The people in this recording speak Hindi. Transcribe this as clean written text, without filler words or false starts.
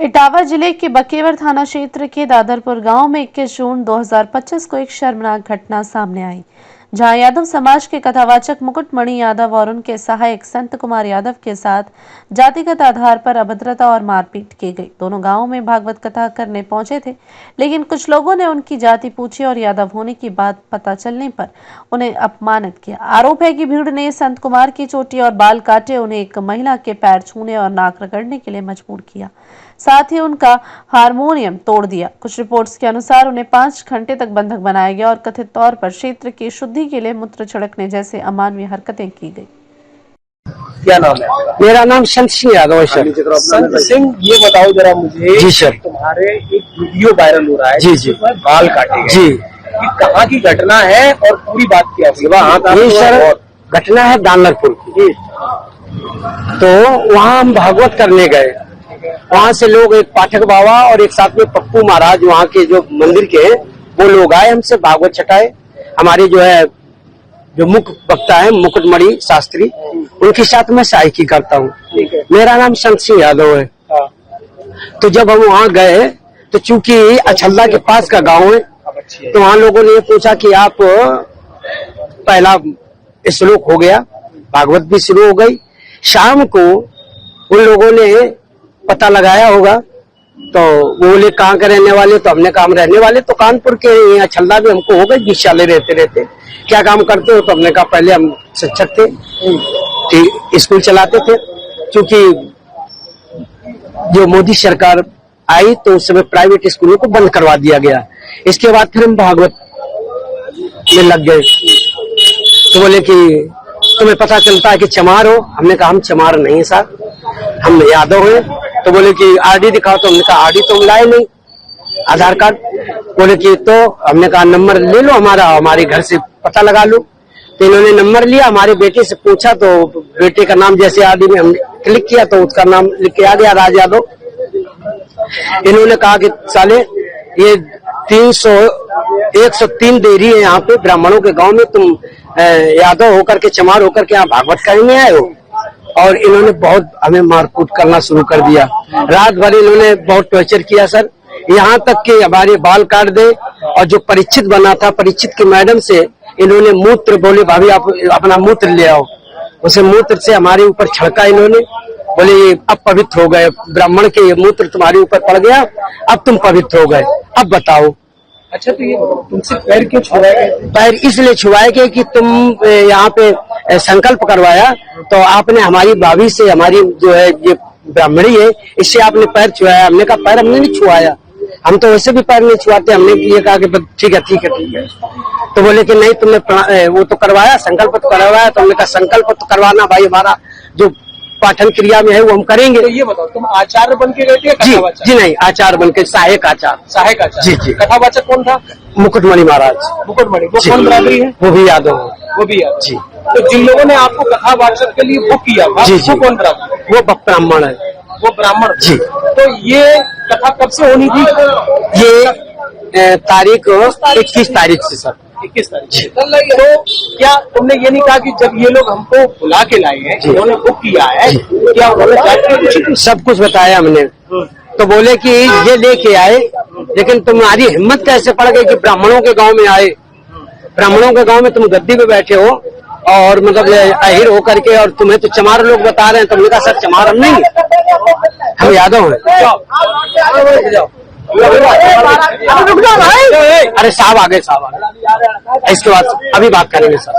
इटावा जिले के बकेवर थाना क्षेत्र के दादरपुर गांव में 21 जून 2025 को एक शर्मनाक घटना सामने आई, जहां यादव समाज के कथावाचक मुकुटमणि यादव और उनके सहायक संत कुमार यादव के साथ जातिगत आधार पर अभद्रता और मारपीट की गई। दोनों गांवों में भागवत कथा करने पहुंचे थे, लेकिन कुछ लोगों ने उनकी जाति पूछी और यादव होने की बात पता चलने पर उन्हें अपमानित किया। आरोप है कि भीड़ ने संत कुमार की चोटी और बाल काटे, उन्हें एक महिला के पैर छूने और नाक रगड़ने के लिए मजबूर किया, साथ ही उनका हारमोनियम तोड़ दिया। कुछ रिपोर्ट्स के अनुसार उन्हें 5 घंटे तक बंधक बनाया गया और कथित तौर पर क्षेत्र की शुद्धि के लिए मूत्र छिड़कने जैसे अमानवीय हरकतें की गई। क्या नाम है? मेरा नाम संत सिंह यादव है सर। संत सिंह, ये बताओ जरा मुझे। जी सर। तुम्हारे एक वीडियो वायरल हो रहा है। जी जी। बाल काटे गए। जी। ये कहाँ की घटना है और पूरी बात क्या है? ये सर घटना है दानरपुर की। तो वहाँ हम भागवत करने गए, वहाँ से लोग, एक पाठक बाबा और एक साथ में पप्पू महाराज वहाँ के जो मंदिर के हैं, वो लोग आए, हमसे भागवत छटाए। हमारे जो मुख्य वक्ता है मुकुटमणि शास्त्री, उनके साथ मैं सहायकी करता हूँ। मेरा नाम संत सिंह यादव है। तो जब हम वहाँ गए तो चूंकि अछल्ला के पास का गांव है, तो वहाँ लोगों ने पूछा कि आप, पहला श्लोक हो गया, भागवत भी शुरू हो गई। शाम को उन लोगों ने पता लगाया होगा, तो वो बोले कहाँ के रहने वाले? तो हमने कहा हम रहने वाले तो कानपुर के, यहाँ छल्ला भी हमको हो गई 20 साल रहते। क्या काम करते हो? तो हमने कहा पहले हम शिक्षक थे, स्कूल चलाते थे। क्योंकि जो मोदी सरकार आई तो उस समय प्राइवेट स्कूलों को बंद करवा दिया गया। इसके बाद फिर हम भागवत में लग गए। तो बोले कि तुम्हें पता चलता है कि चमार हो? हमने कहा हम चमार नहीं साहब, हम यादव हैं। तो बोले कि आरडी दिखाओ। तो हमने कहा आरडी तो हम लाए नहीं, आधार कार्ड। बोले कि तो हमने कहा नंबर ले लो हमारा, हमारे घर से पता लगा लो। तो इन्होंने नंबर लिया, हमारे बेटे से पूछा, तो बेटे का नाम जैसे आरडी में हमने क्लिक किया तो उसका नाम लिख के आ गया, राज यादव। इन्होंने कहा कि साले ये 103 देरी है यहाँ पे ब्राह्मणों के गांव में, तुम यादव होकर के, चमार होकर के यहाँ भागवत करने आए हो। और इन्होंने बहुत हमें मारकूट करना शुरू कर दिया। रात भर इन्होंने बहुत टॉर्चर किया सर, यहाँ तक कि हमारे बाल काट दे। और जो परीक्षित बना था, परीक्षित की मैडम से इन्होंने मूत्र, बोले भाभी आप अपना मूत्र ले आओ, उसे मूत्र से हमारे ऊपर छिड़का इन्होंने। बोले ये अब पवित्र हो गए, ब्राह्मण के ये मूत्र तुम्हारे ऊपर पड़ गया, अब तुम पवित्र हो गए, अब बताओ। अच्छा, तो ये तुमसे पैर क्यों छुआए गए? पैर इसलिए छुआए गए कि तुम यहाँ पे संकल्प करवाया, तो आपने हमारी भाभी से, हमारी जो है ये ब्राह्मणी है, इससे आपने पैर छुआया। हमने कहा पैर हमने नहीं छुआया, हम तो वैसे भी पैर नहीं छुआते। हमने ये कहा कि ठीक है ठीक है ठीक है। तो बोले कि नहीं तुमने वो तो करवाया, संकल्प तो करवाया। तो हमने कहा संकल्प तो करवाना भाई, हमारा जो पाठन क्रिया में है वो हम करेंगे। तो ये बताओ, तुम आचार्य बन के गए थे? जी नहीं, आचार्य बन के, सहायक आचार्य। सहायक आचार्य। जी जी। कथावाचक कौन था? मुकुटमणि महाराज। मुकुटमणि, वो कौन बराबरी है? वो भी यादव। वो भी यादव। जी। तो जिन लोगों ने आपको कथावाचक के लिए बुक किया था, जी जी, वो कौन बराबर? वो ब्राह्मण है। वो ब्राह्मण जी। तो ये कथा कब से होनी थी? ये तारीख 21 तारीख से सर। 21 तारीख। तो क्या तुमने ये नहीं कहा कि जब ये लोग हमको बुला के लाए हैं, उन्होंने बुक किया है, क्या उन्होंने सब कुछ बताया हमने? तो बोले कि ये लेके आए, लेकिन तुम्हारी हिम्मत कैसे पड़ गई कि ब्राह्मणों के गांव में आए? ब्राह्मणों के गांव में तुम गद्दी पे बैठे हो और मतलब अहिर होकर के, और तुम्हें तो चमार लोग बता रहे हैं। तुमने कहा सर चमार हम नहीं, हम यादव हैं। अरे साहब आ गए, साहब आ गए। इसके बाद अभी बात करेंगे सर।